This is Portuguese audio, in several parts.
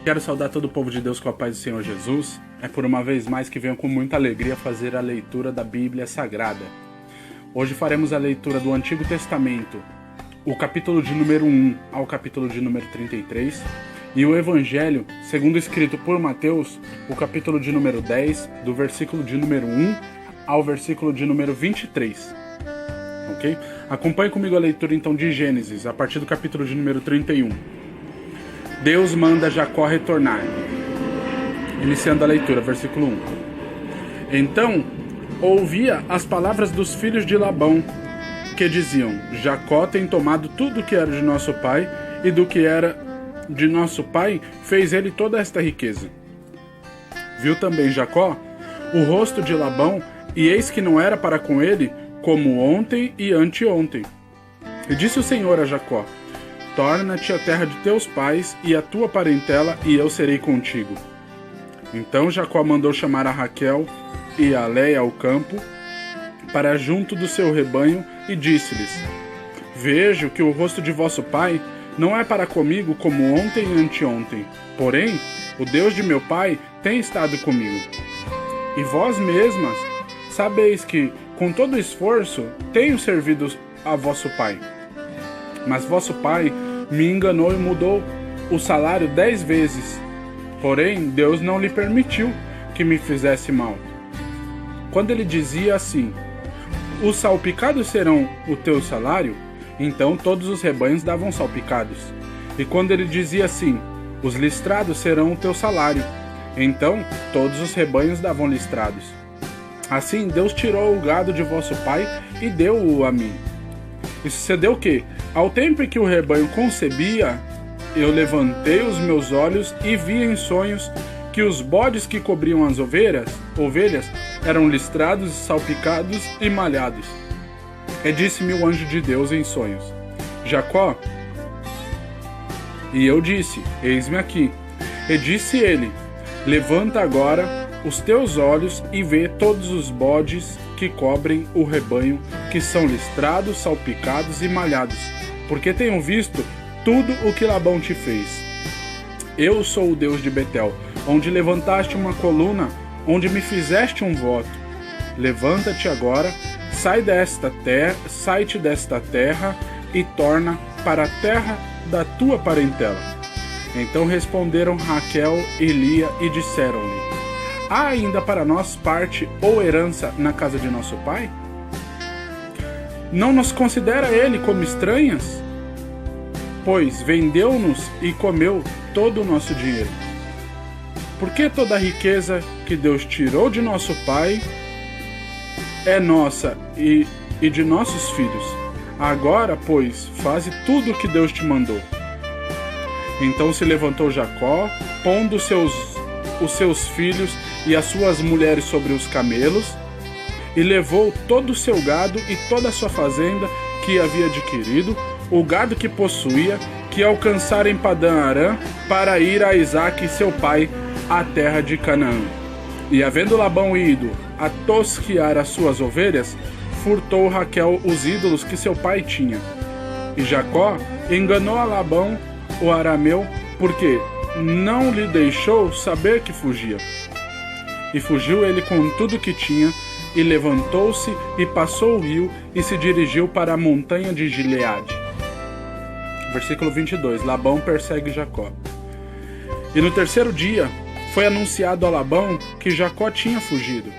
Quero saudar todo o povo de Deus com a paz do Senhor Jesus. É por uma vez mais que venho com muita alegria fazer a leitura da Bíblia Sagrada. Hoje faremos a leitura do Antigo Testamento, o capítulo de número 1 ao capítulo de número 33, e o Evangelho, segundo escrito por Mateus, o capítulo de número 10, do versículo de número 1 ao versículo de número 23. Ok? Acompanhe comigo a leitura então de Gênesis, a partir do capítulo de número 31. Deus manda Jacó retornar. Iniciando a leitura, versículo 1. Então, ouvia as palavras dos filhos de Labão, que diziam: Jacó tem tomado tudo que era de nosso pai, e do que era de nosso pai fez ele toda esta riqueza. Viu também Jacó o rosto de Labão, e eis que não era para com ele como ontem e anteontem. E disse o Senhor a Jacó: torna-te a terra de teus pais e a tua parentela, e eu serei contigo. Então Jacó mandou chamar a Raquel e a Léia ao campo, para junto do seu rebanho, e disse-lhes: vejo que o rosto de vosso pai não é para comigo como ontem e anteontem, porém o Deus de meu pai tem estado comigo. E vós mesmas sabeis que, com todo esforço, tenho servido a vosso pai. Mas vosso pai me enganou e mudou o salário 10 vezes. Porém, Deus não lhe permitiu que me fizesse mal. Quando ele dizia assim: os salpicados serão o teu salário, então todos os rebanhos davam salpicados. E quando ele dizia assim: os listrados serão o teu salário, então todos os rebanhos davam listrados. Assim Deus tirou o gado de vosso pai e deu-o a mim. E sucedeu que, ao tempo em que o rebanho concebia, eu levantei os meus olhos e vi em sonhos que os bodes que cobriam as ovelhas eram listrados, salpicados e malhados. E disse-me o anjo de Deus em sonhos: Jacó. E eu disse: eis-me aqui. E disse ele: levanta agora os teus olhos e vê todos os bodes que cobrem o rebanho, que são listrados, salpicados e malhados, porque tenho visto tudo o que Labão te fez. Eu sou o Deus de Betel, onde levantaste uma coluna, onde me fizeste um voto. Levanta-te agora, sai-te desta terra e torna para a terra da tua parentela. Então responderam Raquel e Lia e disseram-lhe: há ainda para nós parte ou herança na casa de nosso pai? Não nos considera ele como estranhas? Pois vendeu-nos e comeu todo o nosso dinheiro. Por que toda a riqueza que Deus tirou de nosso pai é nossa e de nossos filhos? Agora, pois, faze tudo o que Deus te mandou. Então se levantou Jacó, pondo os seus filhos e as suas mulheres sobre os camelos, e levou todo o seu gado e toda a sua fazenda que havia adquirido, o gado que possuía, que alcançara em Padã-Arã, para ir a Isaque seu pai, à terra de Canaã. E havendo Labão ido a tosquiar as suas ovelhas, furtou Raquel os ídolos que seu pai tinha. E Jacó enganou a Labão, o arameu, porque não lhe deixou saber que fugia. E fugiu ele com tudo que tinha, e levantou-se e passou o rio, e se dirigiu para a montanha de Gileade. Versículo 22. Labão persegue Jacó. E no terceiro dia foi anunciado a Labão que Jacó tinha fugido.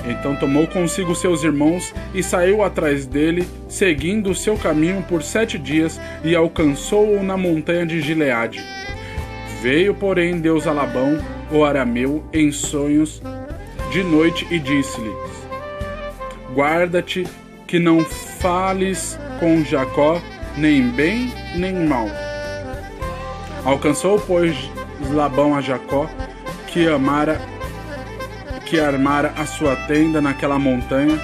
Então tomou consigo seus irmãos e saiu atrás dele, seguindo o seu caminho por 7 dias, e alcançou-o na montanha de Gileade. Veio, porém, Deus a Labão, o arameu, em sonhos de noite, e disse-lhe: guarda-te que não fales com Jacó, nem bem nem mal. Alcançou, pois, Labão a Jacó, que armara a sua tenda naquela montanha.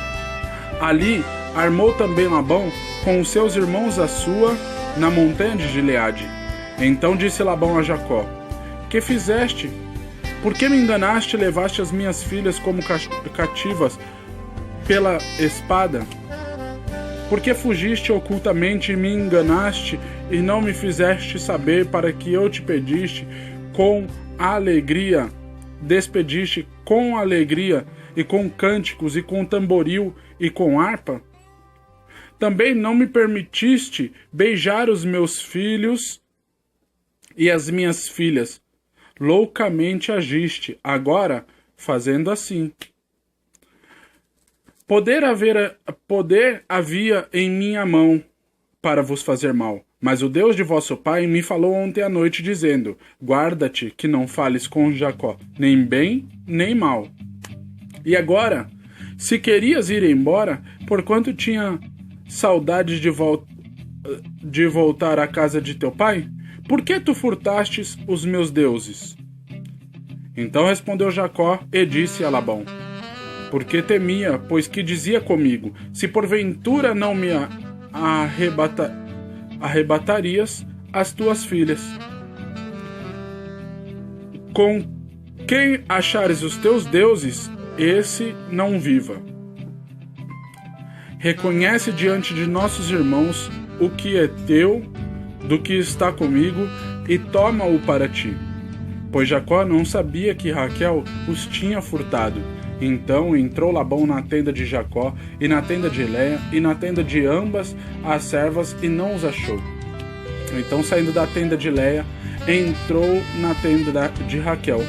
Ali armou também Labão com os seus irmãos a sua, na montanha de Gileade. Então disse Labão a Jacó: que fizeste? Por que me enganaste e levaste as minhas filhas como cativas pela espada? Por que fugiste ocultamente e me enganaste e não me fizeste saber, para que eu te pedisse com alegria, despediste com alegria, e com cânticos, e com tamboril, e com harpa? Também não me permitiste beijar os meus filhos e as minhas filhas. Loucamente agiste, agora fazendo assim. Poder havia em minha mão para vos fazer mal. Mas o Deus de vosso pai me falou ontem à noite, dizendo: guarda-te que não fales com Jacó, nem bem, nem mal. E agora, se querias ir embora, porquanto tinha saudade de voltar à casa de teu pai, por que tu furtastes os meus deuses? Então respondeu Jacó e disse a Labão: porque temia, pois que dizia comigo: se porventura não me arrebatarias as tuas filhas. Com quem achares os teus deuses, esse não viva. Reconhece diante de nossos irmãos o que é teu, do que está comigo, e toma-o para ti. Pois Jacó não sabia que Raquel os tinha furtado. Então entrou Labão na tenda de Jacó, e na tenda de Léia, e na tenda de ambas as servas, e não os achou. Então, saindo da tenda de Léia, entrou na tenda de Raquel.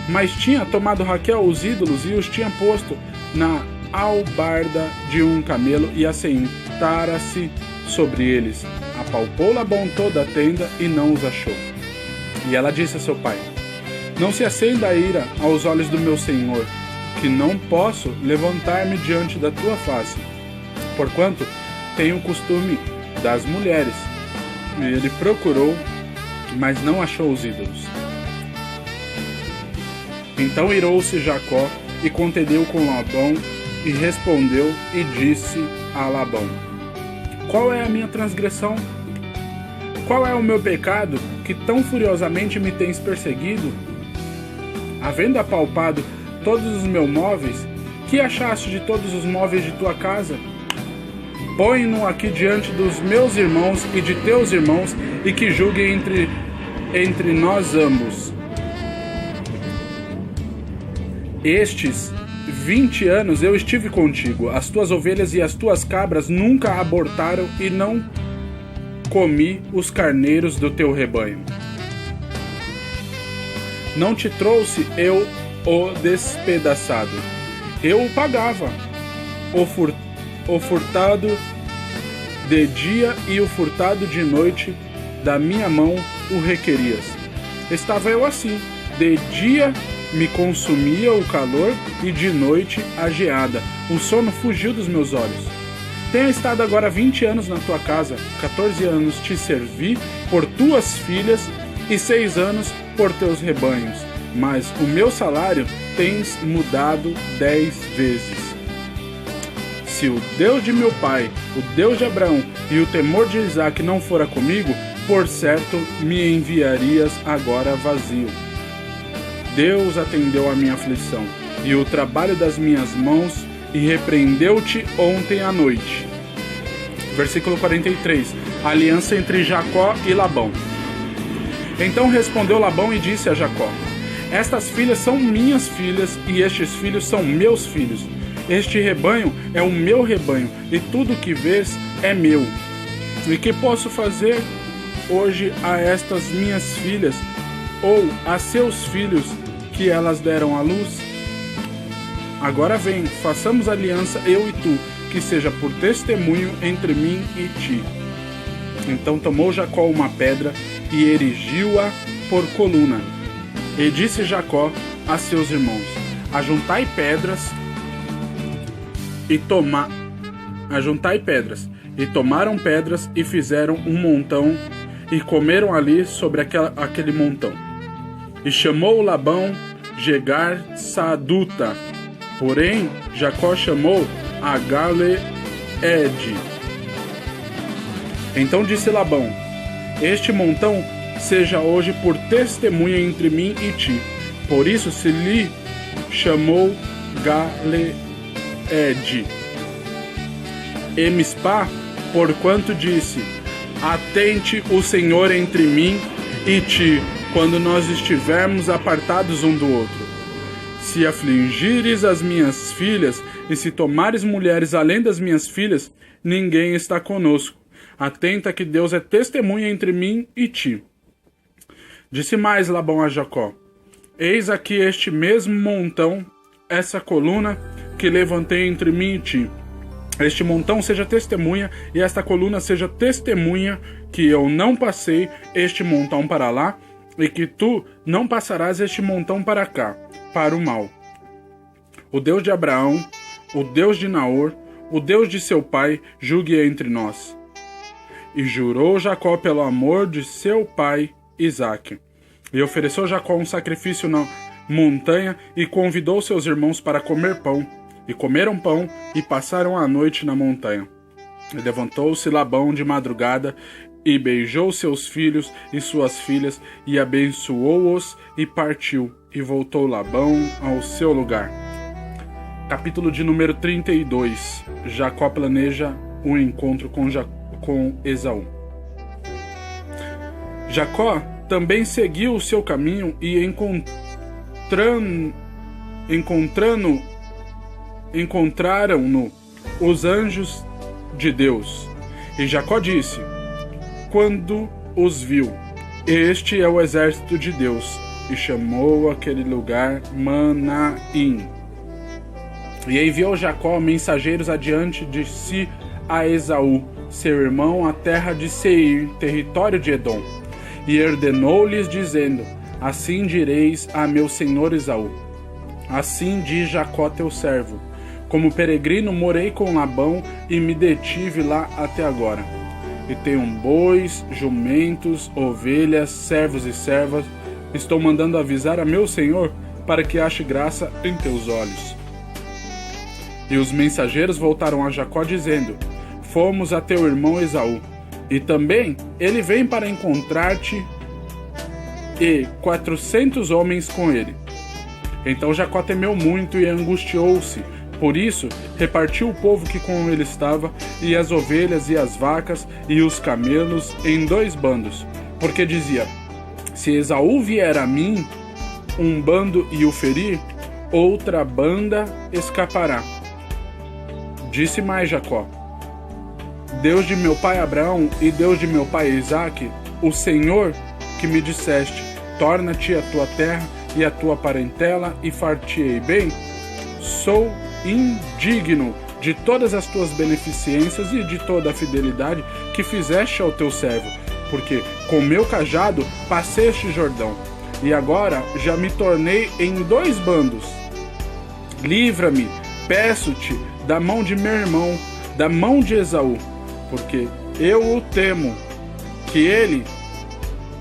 Mas tinha tomado Raquel os ídolos e os tinha posto na albarda de um camelo, e assentara-se sobre eles. Apalpou Labão toda a tenda e não os achou. E ela disse a seu pai: não se acenda a ira aos olhos do meu senhor, que não posso levantar-me diante da tua face, porquanto tenho o costume das mulheres. E ele procurou, mas não achou os ídolos. Então irou-se Jacó e contendeu com Labão, e respondeu e disse a Labão: qual é a minha transgressão? Qual é o meu pecado, que tão furiosamente me tens perseguido? Havendo apalpado todos os meus móveis, que achaste de todos os móveis de tua casa? Põe-no aqui diante dos meus irmãos e de teus irmãos, e que julguem entre nós ambos. Estes 20 anos eu estive contigo, as tuas ovelhas e as tuas cabras nunca abortaram, e não comi os carneiros do teu rebanho. Não te trouxe eu o despedaçado, eu o pagava, o furtado de dia e o furtado de noite, da minha mão o requerias. Estava eu assim, de dia me consumia o calor, e de noite a geada, o sono fugiu dos meus olhos. Tenho estado agora 20 anos na tua casa, 14 anos te servi por tuas filhas, e 6 anos por teus rebanhos, mas o meu salário tens mudado 10 vezes. Se o Deus de meu pai, o Deus de Abraão e o temor de Isaque não fora comigo, por certo me enviarias agora vazio. Deus atendeu a minha aflição e o trabalho das minhas mãos, e repreendeu-te ontem à noite. Versículo 43. Aliança entre Jacó e Labão. Então respondeu Labão e disse a Jacó: estas filhas são minhas filhas, e estes filhos são meus filhos. Este rebanho é o meu rebanho, e tudo que vês é meu. E que posso fazer hoje a estas minhas filhas, ou a seus filhos que elas deram à luz? Agora vem, façamos aliança eu e tu, que seja por testemunho entre mim e ti. Então tomou Jacó uma pedra e erigiu-a por coluna. E disse Jacó a seus irmãos: ajuntai pedras, e tomaram pedras e fizeram um montão, e comeram ali sobre aquele montão. E chamou Labão Jegar Saduta, porém Jacó chamou a Galeed. Então disse Labão: este montão seja hoje por testemunha entre mim e ti. Por isso se lhe chamou Galeed. E Mispá, porquanto disse: atente o Senhor entre mim e ti, quando nós estivermos apartados um do outro. Se afligires as minhas filhas, e se tomares mulheres além das minhas filhas, ninguém está conosco. Atenta que Deus é testemunha entre mim e ti. Disse mais Labão a Jacó: eis aqui este mesmo montão, essa coluna que levantei entre mim e ti. Este montão seja testemunha, e esta coluna seja testemunha que eu não passei este montão para lá, e que tu não passarás este montão para cá, para o mal. O Deus de Abraão, o Deus de Naor, o Deus de seu pai, julgue entre nós. E jurou Jacó pelo amor de seu pai Isaque. E ofereceu Jacó um sacrifício na montanha, e convidou seus irmãos para comer pão. E comeram pão, e passaram a noite na montanha. E levantou-se Labão de madrugada, e beijou seus filhos e suas filhas, e abençoou-os, e partiu, e voltou Labão ao seu lugar. Capítulo de número 32. Jacó planeja um encontro com Esaú. Jacó também seguiu o seu caminho, e encontraram-no os anjos de Deus. E Jacó disse, quando os viu: este é o exército de Deus. E chamou aquele lugar Manaim. E enviou Jacó mensageiros adiante de si a Esaú, seu irmão, à terra de Seir, território de Edom. E ordenou-lhes, dizendo: assim direis a meu senhor Esaú: assim diz Jacó teu servo: como peregrino morei com Labão, e me detive lá até agora. E tenho bois, jumentos, ovelhas, servos e servas. Estou mandando avisar a meu senhor, para que ache graça em teus olhos. E os mensageiros voltaram a Jacó, dizendo: fomos a teu irmão Esaú, e também ele vem para encontrar-te, e 400 homens com ele. Então Jacó temeu muito e angustiou-se. Por isso, repartiu o povo que com ele estava, e as ovelhas e as vacas e os camelos em 2 bandos. Porque dizia: se Esaú vier a mim, um bando e o ferir, outra banda escapará. Disse mais Jacó: Deus de meu pai Abraão e Deus de meu pai Isaque, o Senhor que me disseste: torna-te a tua terra e a tua parentela, e far-te-ei bem, sou indigno de todas as tuas beneficências e de toda a fidelidade que fizeste ao teu servo, porque com meu cajado passei este Jordão, e agora já me tornei em 2 bandos. Livra-me, peço-te, da mão de meu irmão, da mão de Esaú, porque eu o temo, que ele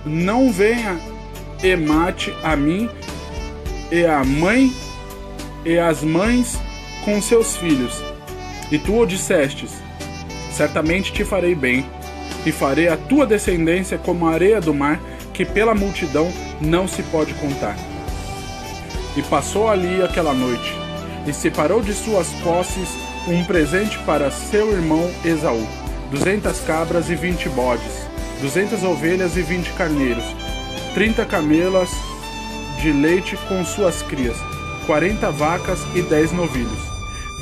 não venha e mate a mim e a mãe e as mães com seus filhos. E tu o dissestes: certamente te farei bem, e farei a tua descendência como a areia do mar, que pela multidão não se pode contar. E passou ali aquela noite, e separou de suas posses um presente para seu irmão Esaú: 200 cabras e 20 bodes, 200 ovelhas e 20 carneiros, 30 camelas de leite com suas crias, 40 vacas e 10 novilhos,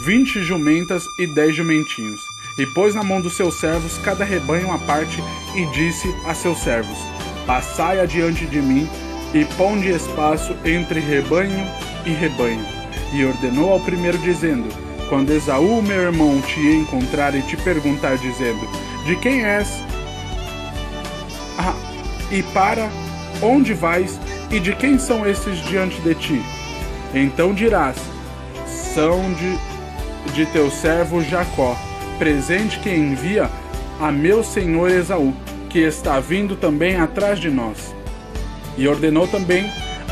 20 jumentas e 10 jumentinhos. E pôs na mão dos seus servos cada rebanho à parte, e disse a seus servos: passai adiante de mim, e ponde espaço entre rebanho e rebanho. E ordenou ao primeiro, dizendo: quando Esaú, meu irmão, te encontrar e te perguntar, dizendo: de quem és? E para onde vais? E de quem são esses diante de ti? Então dirás: são de teu servo Jacó, presente que envia a meu senhor Esaú, que está vindo também atrás de nós. E ordenou também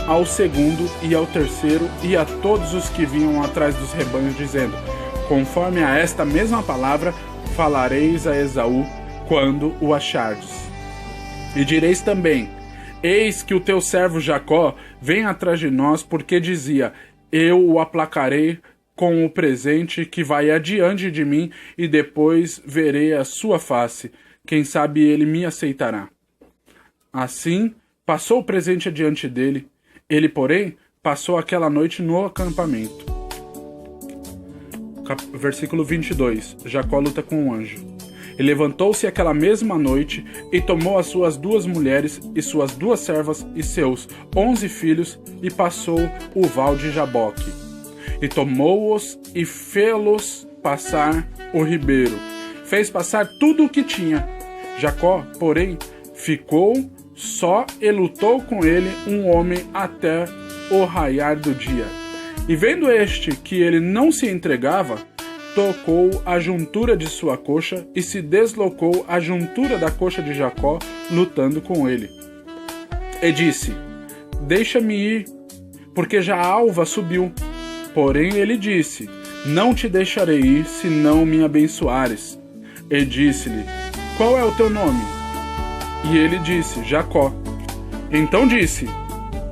ao segundo e ao terceiro e a todos os que vinham atrás dos rebanhos, dizendo: conforme a esta mesma palavra falareis a Esaú quando o achardes. E direis também: eis que o teu servo Jacó vem atrás de nós, porque dizia: eu o aplacarei com o presente que vai adiante de mim, e depois verei a sua face. Quem sabe ele me aceitará. Assim, passou o presente adiante dele. Ele, porém, passou aquela noite no acampamento. Versículo 22. Jacó luta com o anjo. E levantou-se aquela mesma noite e tomou as suas 2 mulheres e suas 2 servas e seus 11 filhos e passou o val de Jaboque. E tomou-os e fê-los passar o ribeiro. Fez passar tudo o que tinha. Jacó, porém, ficou só e lutou com ele um homem até o raiar do dia. E vendo este que ele não se entregava, tocou a juntura de sua coxa e se deslocou a juntura da coxa de Jacó, lutando com ele. E disse: Deixa-me ir, porque já a alva subiu. Porém ele disse: Não te deixarei ir, se não me abençoares. E disse-lhe: Qual é o teu nome? E ele disse: Jacó. Então disse: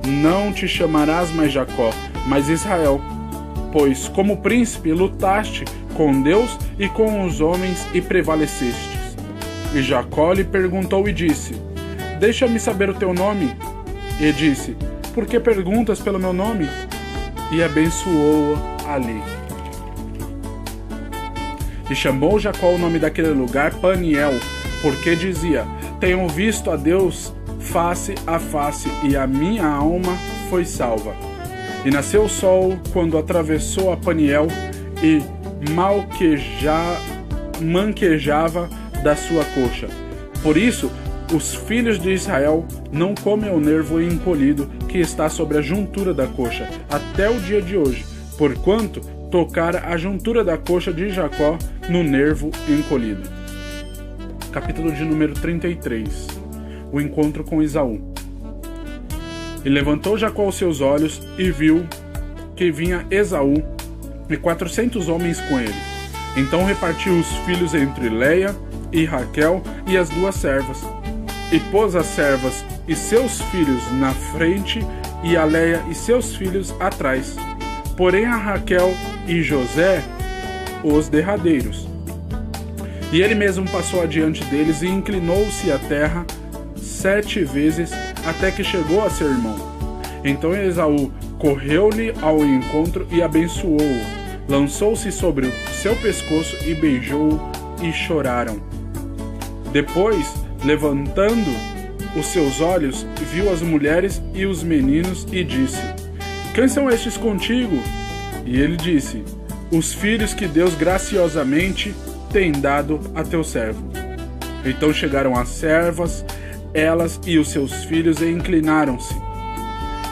Não te chamarás mais Jacó, mas Israel, pois como príncipe lutaste com Deus e com os homens e prevalecestes. E Jacó lhe perguntou e disse: Deixa-me saber o teu nome. E disse: Por que perguntas pelo meu nome? E abençoou-o ali. E chamou Jacó o nome daquele lugar Peniel, porque dizia: Tenho visto a Deus face a face, e a minha alma foi salva. E nasceu o sol quando atravessou a Peniel, e manquejava da sua coxa. Por isso, os filhos de Israel não comem o nervo encolhido que está sobre a juntura da coxa, até o dia de hoje, porquanto tocara a juntura da coxa de Jacó no nervo encolhido. Capítulo de número 33. O encontro com Esaú. E levantou Jacó os seus olhos e viu que vinha Esaú e 400 homens com ele. Então repartiu os filhos entre Leia e Raquel e as 2 servas, e pôs as servas e seus filhos na frente e a Leia e seus filhos atrás, porém a Raquel e José os derradeiros. E ele mesmo passou adiante deles e inclinou-se à terra 7 vezes até que chegou a seu irmão. Então Esaú correu-lhe ao encontro e abençoou-o, lançou-se sobre o seu pescoço e beijou-o, e choraram. Depois, levantando os seus olhos, viu as mulheres e os meninos e disse: Quem são estes contigo? E ele disse: Os filhos que Deus graciosamente tem dado a teu servo. Então chegaram as servas, elas e os seus filhos, e inclinaram-se.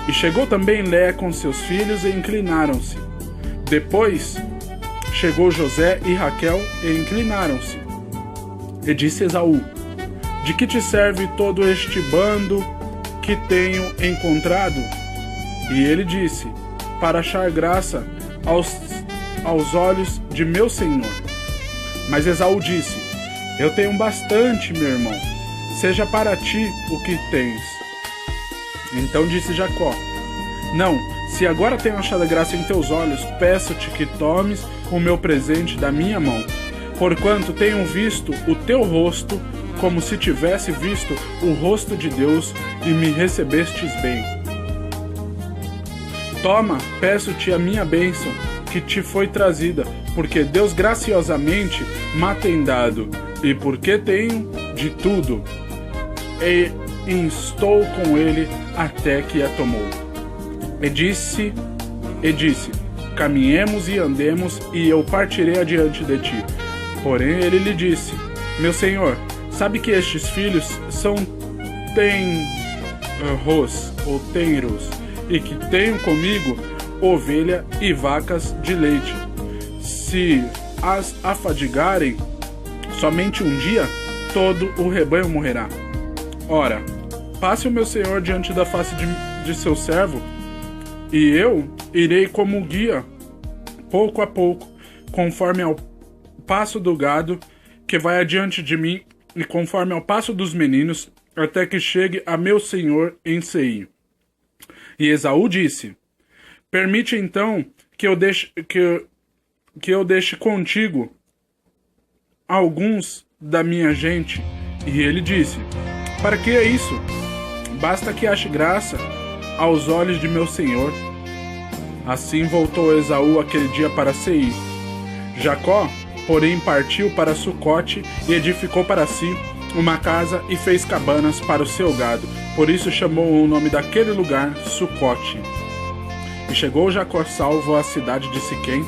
E chegou também Lé com seus filhos e inclinaram-se. Depois chegou José e Raquel e inclinaram-se. E disse Esaú: De que te serve todo este bando que tenho encontrado? E ele disse: Para achar graça aos olhos de meu senhor. Mas Esaú disse: Eu tenho bastante, meu irmão. Seja para ti o que tens. Então disse Jacó: Não, se agora tenho achado graça em teus olhos, peço-te que tomes o meu presente da minha mão, porquanto tenho visto o teu rosto, como se tivesse visto o rosto de Deus, e me recebestes bem. Toma, peço-te a minha bênção, que te foi trazida, porque Deus graciosamente me tem dado, e porque tenho de tudo. E instou com ele até que a tomou. E disse: Caminhemos e andemos, e eu partirei adiante de ti. Porém ele lhe disse: Meu senhor, sabe que estes filhos são tenros, e que tenho comigo ovelha e vacas de leite. Se as afadigarem somente um dia, todo o rebanho morrerá. Ora, passe o meu senhor diante da face de seu servo, e eu irei como guia, pouco a pouco, conforme ao passo do gado que vai adiante de mim, e conforme ao passo dos meninos, até que chegue a meu senhor em Seir. E Esaú disse: Permite então que eu deixe contigo alguns da minha gente. E ele disse: Para que é isso? basta que ache graça aos olhos de meu senhor. Assim voltou Esaú aquele dia para Seir. Jacó, porém, partiu para Sucote e edificou para si uma casa e fez cabanas para o seu gado. Por isso chamou o nome daquele lugar Sucote. E chegou Jacó salvo à cidade de Siquém,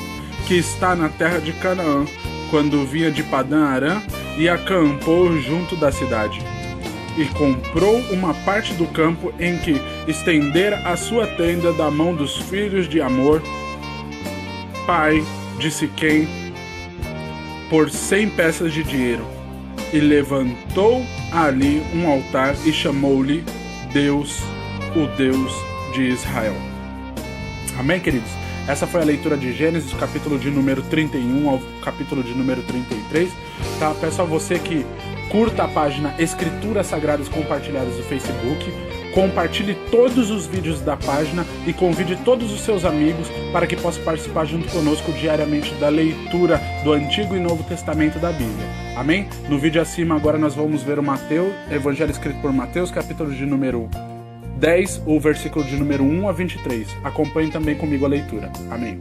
que está na terra de Canaã, quando vinha de Padã Arã, e acampou junto da cidade. E comprou uma parte do campo em que estendera a sua tenda da mão dos filhos de Amor, pai de Siquém, por 100 peças de dinheiro. E levantou ali um altar e chamou-lhe Deus, o Deus de Israel. Amém, queridos? Essa foi a leitura de Gênesis, capítulo de número 31 ao capítulo de número 33. Tá? Peço a você que curta a página Escrituras Sagradas Compartilhadas do Facebook, compartilhe todos os vídeos da página e convide todos os seus amigos para que possam participar junto conosco diariamente da leitura do Antigo e Novo Testamento da Bíblia. Amém? No vídeo acima agora nós vamos ver o Evangelho escrito por Mateus, capítulo de número 10, o versículo de número 1 a 23. Acompanhe também comigo a leitura. Amém.